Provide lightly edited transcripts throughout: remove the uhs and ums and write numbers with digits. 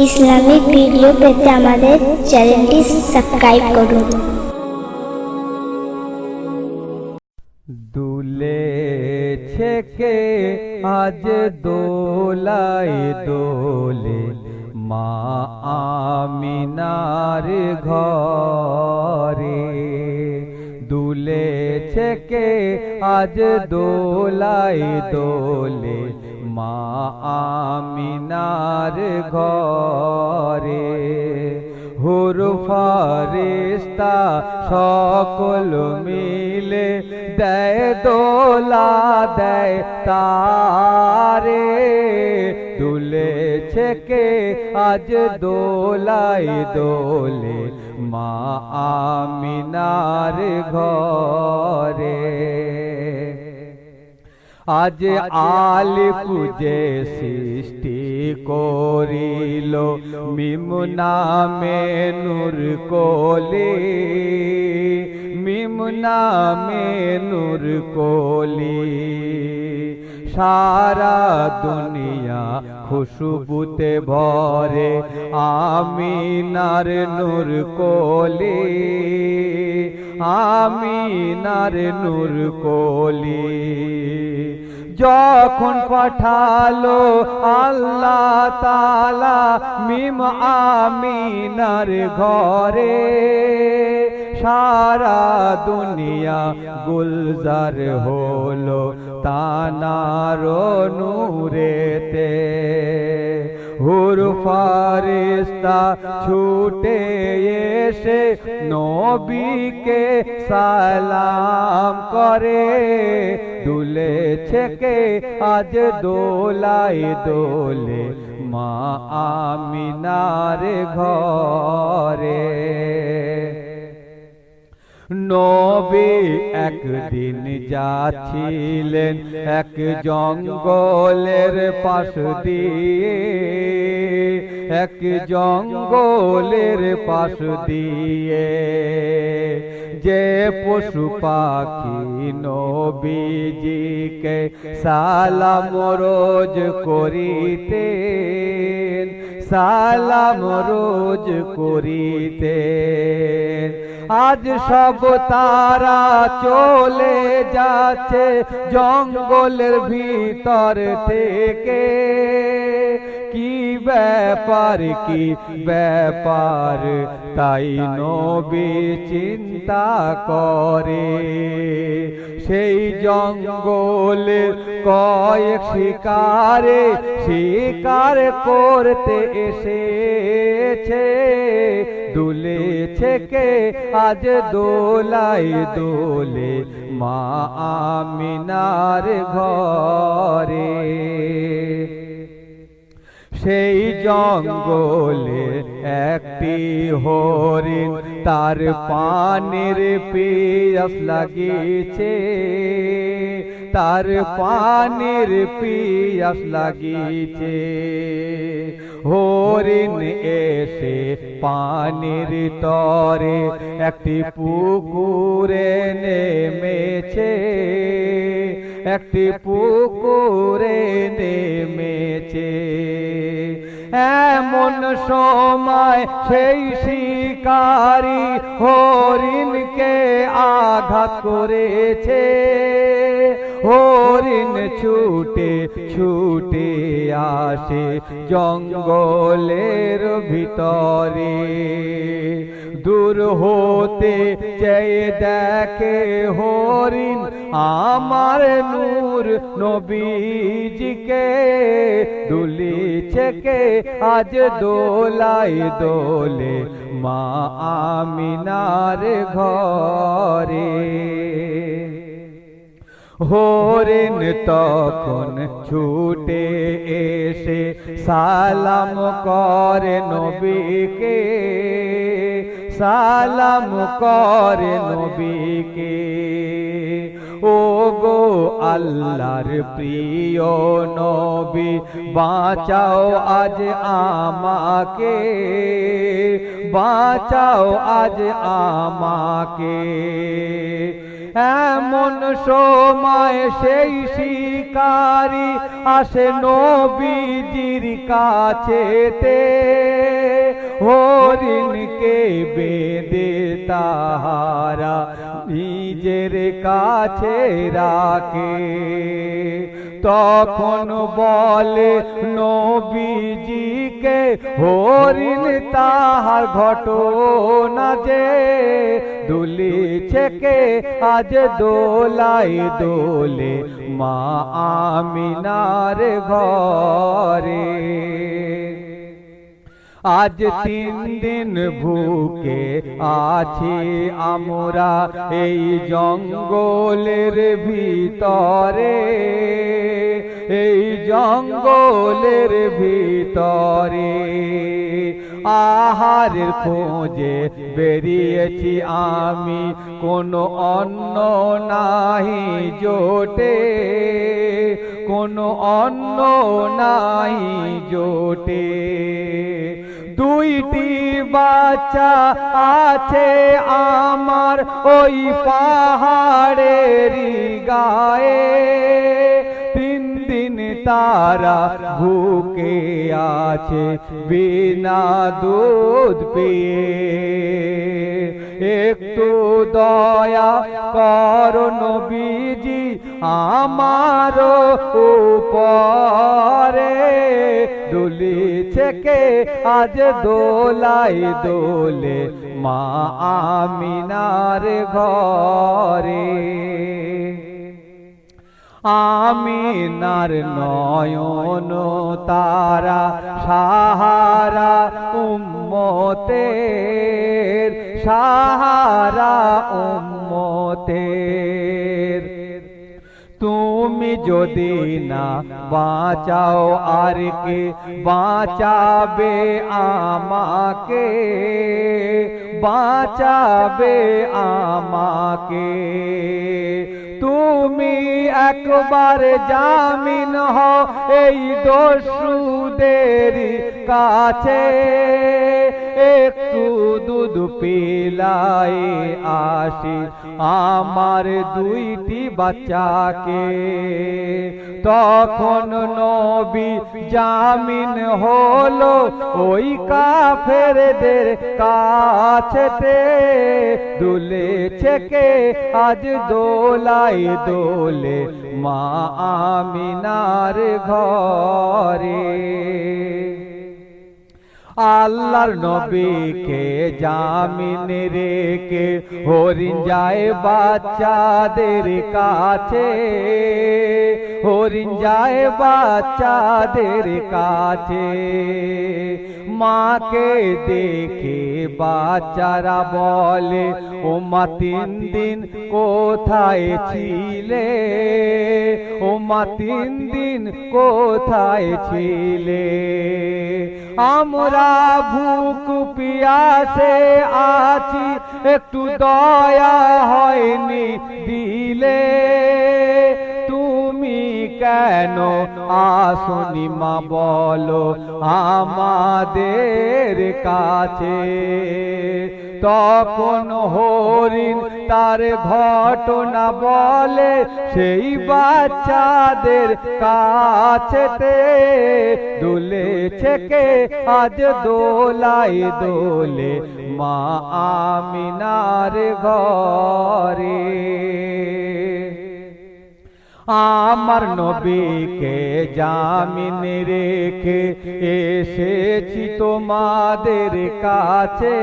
Islamic video পেতে আমাদের চ্যানেলটি সাবস্ক্রাইব করুন। দুলেছে কে আজ দোলায় দোলে মা আমিনার ঘরে, দুলেছে কে আজ দোলায় দোলে মা আমিনার ঘরে। হুর ফারিস্তা সকল মিলে দেয় দোলা দেয় তারে, দুলেছে কে আজ দোলায় দোলে মা আমিনার ঘরে। আজ আলি পূজে সৃষ্টি করিল মিম নামে নূর কোলি, মিম নামে নূর কোলি। সারা দুনিয়া খুশবুতে ভরে আমিনার নূর কোলি, আমিনার নূর কোলি। যখন পাঠালো আল্লাহ তাআলা মিম আমিনার ঘরে, সারা দুনিয়া গুলজার হলো তানার নূরেতে। হুর ফারিস্তা ছুটে এসে নবীকে সালাম করে, দুলেছে কে আজ দোলায় দোলে মা আমিনার ঘরে। নবী একদিন যাচ্ছিলেন এক জঙ্গলের পাশ দিয়ে, এক জঙ্গলের পাশ দিয়ে। যে পশু পাখি নবীজিকে সালাম রোজ করিতেন, সালাম রোজ করিতেন, আজ সব তারা চলে যাচ্ছে জঙ্গলের ভিতর থেকে। কি ব্যাপার কি ব্যাপার তাই নবী চিন্তা করে। সেই জঙ্গলের কয়েক শিকারে শিকার করতে এসেছে, দুলেছে কে আজ দোলায় দোলে মা আমিনার ঘরে। সেই জঙ্গলে একটি হরিণ তার পানির পিয়াস লাগিয়েছে, তার পানির পিয়াস লাগিয়েছে। হরিণ এসে পানির তরে একটি পুকুরে নেমেছে, একটি পুকুরে নেমেছে। এমন সময় সেই শিকারী হরিণকে আঘাত করেছে। হরিণ ছুটে ছুটে আসে জঙ্গলের ভিতরে, দূর হতে চেয়ে দেখে হরিণ আমার নূর নবীজিকে, দুলেছে কে আজ দোলায় দোলে মা আমিনার ঘরে। হরিণ তখন ছুটে এসে সালাম করে নবীকে, সালাম করে নবীকে। ও গো আল্লাহর প্রিয় নবী, বাঁচাও আজ আমাকে, বাঁচাও আজ আমাকে। এমন সময় সেই শিকারী আসে নবীজির কাছেতে, হরিণকে বেঁধে তাহারা নিজের কাছে রাখে। তখন বলে নবীজিকে হরিণ তাহার ঘটনা যে, দুলিছে কে আজ দোলায় দোলে মা আমিনার ঘরে। আজ 3 দিন ভুকে আছি আমরা এই জঙ্গলের ভিতরে, এই জঙ্গলের ভিতরে। আহারের খোঁজে বেরিয়েছি আমি, কোনো অন্ন নাহি জোটে, কোনো অন্ন নাহি জোটে। 2টি বাচ্চা আছে আমার ওই পাহাড়েরই গায়ে, 3 দিন তারা ভুকে আছে বিনা দুধ পেয়ে। একটু দয়া করো নবীজি আমার উপরে, দুলিছে কে আজ দোলাই দোলে মা আমিনার ঘরে। আমিনার নয়ন তারা সাহারা উম্মতের, সাহারা উম্মতের। তুমি যদি না বাঁচাও আর কে বাঁচাবে আমাকে, বাঁচাবে আমাকে। তুমি একবার জামিন হও এই দস্যুদের কাছে, একটু দুধ পিলাই আসি আমার 2টি বাচ্চাকে। তখন নবী জামিন হলো ওই কাফেরদের কাছেতে, দুলেছে কে আজ দোলাই দোলে মা আমিনার ঘরে। আল্লাহর নবীকে জামিন রেখে হরিণ যায় বাচ্চাদের কাছে, হরিণ যায় বাচ্চাদের কাছে। মাকে দেখে বাচ্চারা বলে ও মা 3 দিন কোথায় ছিলে, ও মা 3 দিন কোথায় ছিলে। আমরা ভুক পিয়াসে আছি একটু দয়া হয়নি দিলে, তুমি কেন আসনি মা বলো আমাদের কাছে। তখন হরিণ তার ঘটনা বলে সেই বাচ্চাদের কাছেতে, দুলেছে কে আজ দোলাই দোলে মা আমিনার ঘরে। আমার নবীকে জামিন রেখে এসেছি তোমাদের কাছে,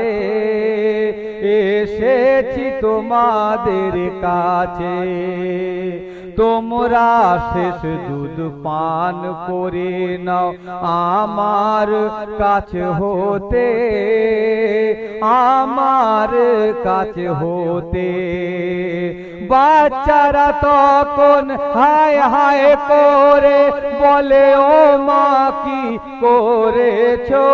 এসেছি তোমাদের কাছে। তোমরা শেষ দুধ পান করে নাও আমার কাছে হতে, আমার কাছে হতে। বাচ্চারা তখন হায় হায় করে বলে ও মা কি করেছো,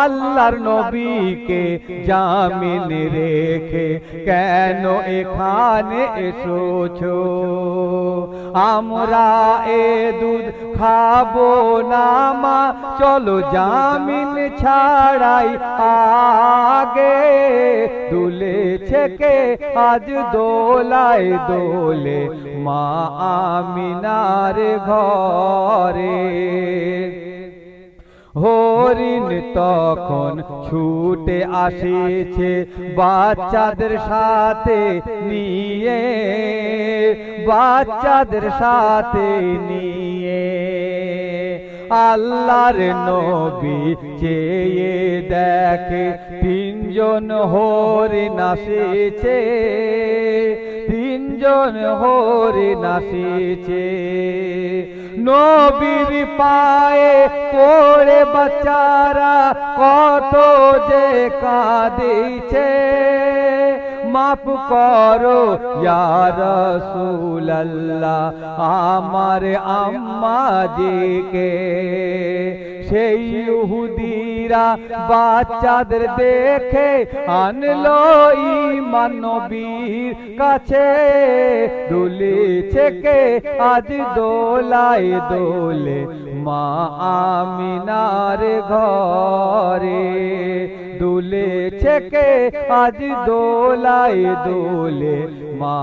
আল্লাহর নবীকে জামিন রেখে কেন এখানে এসেছো। আমরা এ দুধ খাবো না মা, চলো জামিন ছাড়াই আগে। দুলেছে কে আজ দোলায় দোলে মা আমিনার ঘরে। হরিণ তখন ছুটে আসিছে বাচ্চাদের সাথে নিয়ে, বাচ্চাদের সাথে নিয়ে। আল্লাহর নবী চেয়ে দেখে তিনজন হরিণ আসিছে, তিনজন হরিণ আসিছে। নবীর পায়ে পড়ে বাচ্চারা কত যে কাঁদিছে। মাফ করো ইয়া রাসূলুল্লাহ আমার আম্মাজিকে। সেই ইহুদিরা বাচ্চাদের দেখে আনলো ঈমান নবীর কাছে। দুলিছে কে আজ দোলায় দোলে মা আমিনার ঘরে। দুলেছে কে আজ দোলায় দোলে মা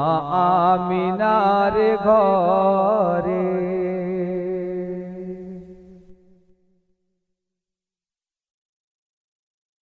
আমিনার ঘরে।